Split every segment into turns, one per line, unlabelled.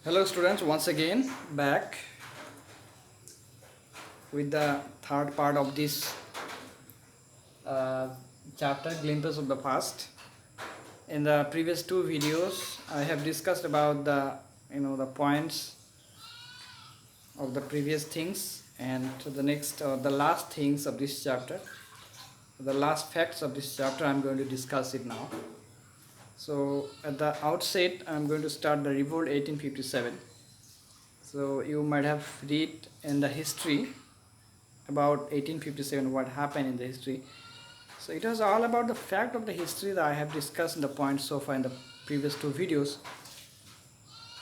Hello students, once again back with the third part of this uh, chapter, Glimpses of the Past. In the previous two videos I have discussed about the points of the previous things, and the next the last things of this chapter, the last facts of this chapter, I'm going to discuss it now. So at the outset I'm going to start the revolt 1857. So you might have read in the history about 1857 what happened in the history. So it was all about the fact of the history that I have discussed in the points so far in the previous two videos.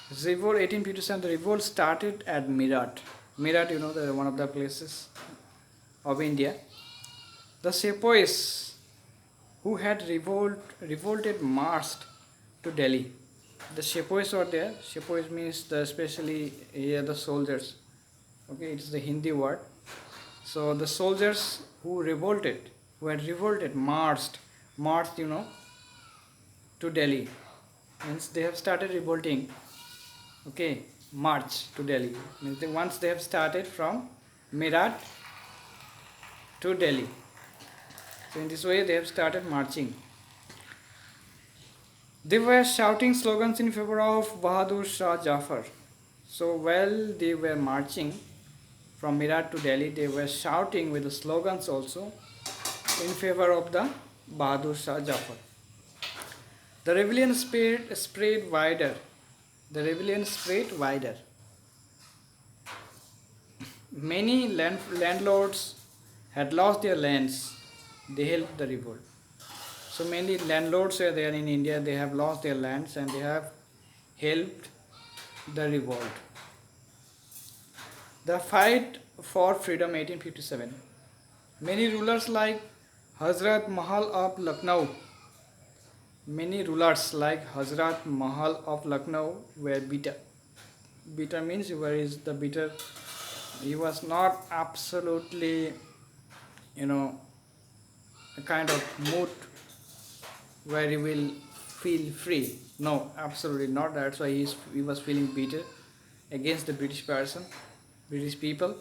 Revolt 1857, the revolt started at Meerut. Meerut, one of the places of India. The sepoys who had revolted marched to Delhi. The sepoys were there. Sepoys means especially here the soldiers. Okay, it is the Hindi word. So the soldiers who had revolted, marched, to Delhi. Means they have started revolting. Okay, march to Delhi. Means once they have started from Meerut to Delhi. So in this way they have started marching. They were shouting slogans in favor of Bahadur Shah Jafar. So while they were marching from Meerut to Delhi, they were shouting with the slogans also in favor of the Bahadur Shah Jafar. The rebellion spread wider. The rebellion spread wider. Many landlords had lost their lands. They helped the revolt. So many landlords are there in India. They have lost their lands and they have helped the revolt. The fight for freedom 1857. Many rulers like Hazrat Mahal of Lucknow were bitter. Bitter means where is the bitter? He was not absolutely, a kind of mood where he will feel free. No, absolutely not. That's why he was feeling bitter against the British people.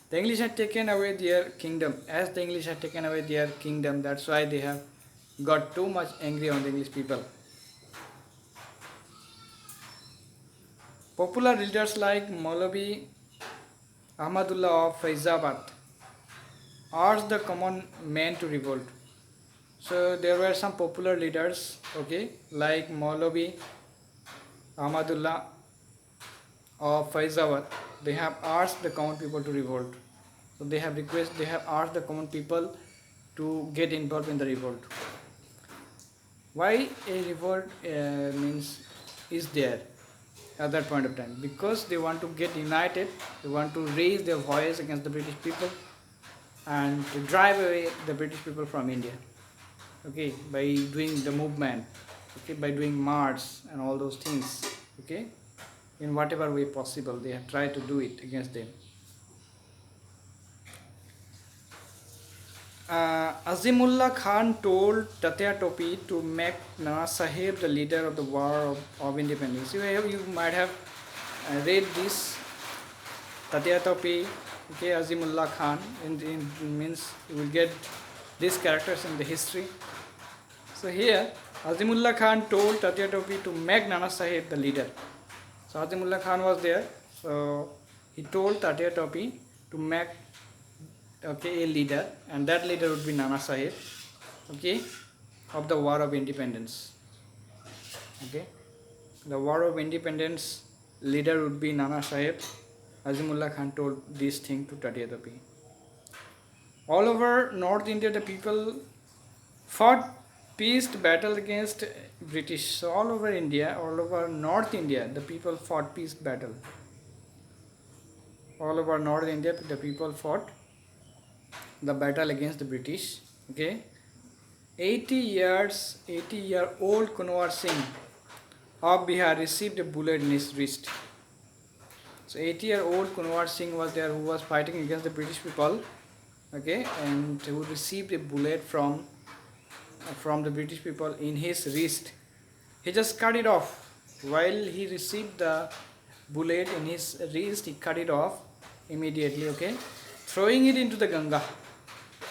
The English had taken away their kingdom. As the English had taken away their kingdom, that's why they have got too much angry on the English people. Popular leaders like Maulavi Ahmadullah of Faizabad urged the common men to revolt. So there were some popular leaders, like Maulavi Ahmadullah of Faizabad. They have asked the common people to revolt. So they have asked the common people to get involved in the revolt. Why a revolt is there at that point of time? Because they want to get united. They want to raise their voice against the British people and to drive away the British people from India. By doing the movement, by doing march and all those things, in whatever way possible, they have tried to do it against them. Azimullah Khan told Tatya Topi to make Nana Sahib the leader of the War of Independence. You might have read this. Tatya Topi, Azimullah Khan, means you will get these characters in the history. So here, Azimullah Khan told Tatya Topi to make Nana Sahib the leader. So Azimullah Khan was there. So he told Tatya Topi to make a leader, and that leader would be Nana Sahib, of the War of Independence. The War of Independence leader would be Nana Sahib. Azimullah Khan told this thing to Tatya Topi. All over North India, the people fought peace battle against British. So all over India, all over North India, the people fought peace battle. All over North India, the people fought the battle against the British. 80-year-old Kunwar Singh of Bihar received a bullet in his wrist. So 80-year-old Kunwar Singh was there, who was fighting against the British people, and who received a bullet from the British people in his wrist. He just cut it off while he received the bullet in his wrist, he cut it off immediately, okay, throwing it into the Ganga.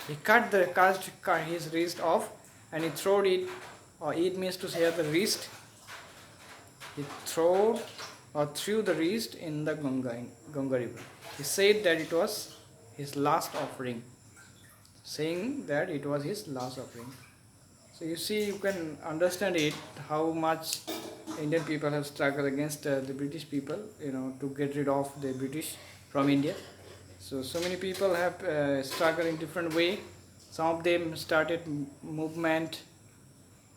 He cut his wrist off and he threw it, or it means to say the wrist. He threw the wrist in the Ganga river. He said that it was his last offering. Saying that it was his last offering. So you see, you can understand it, how much Indian people have struggled against the British people, to get rid of the British from India. So many people have struggled in different way. Some of them started movement,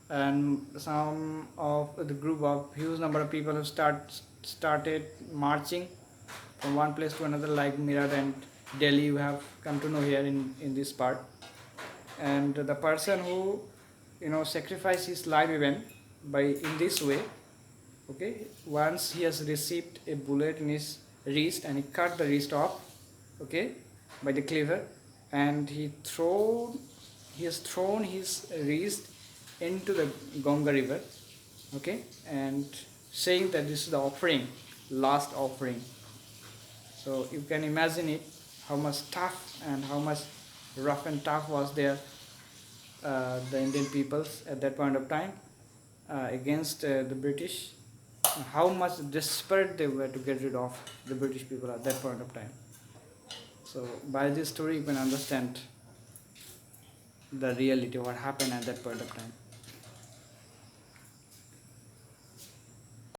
and some of the group of huge number of people have started marching from one place to another, like Meerut and Delhi. You have come to know here in this part. And the person who sacrifice his life even in this way, okay, once he has received a bullet in his wrist and he cut the wrist off, okay, by the cleaver, and he has thrown his wrist into the Ganga river, okay, and saying that this is the offering, last offering. So you can imagine it, how much tough and how much rough and tough was there the Indian peoples at that point of time against the British, how much desperate they were to get rid of the British people at that point of time. So by this story you can understand the reality, what happened at that point of time.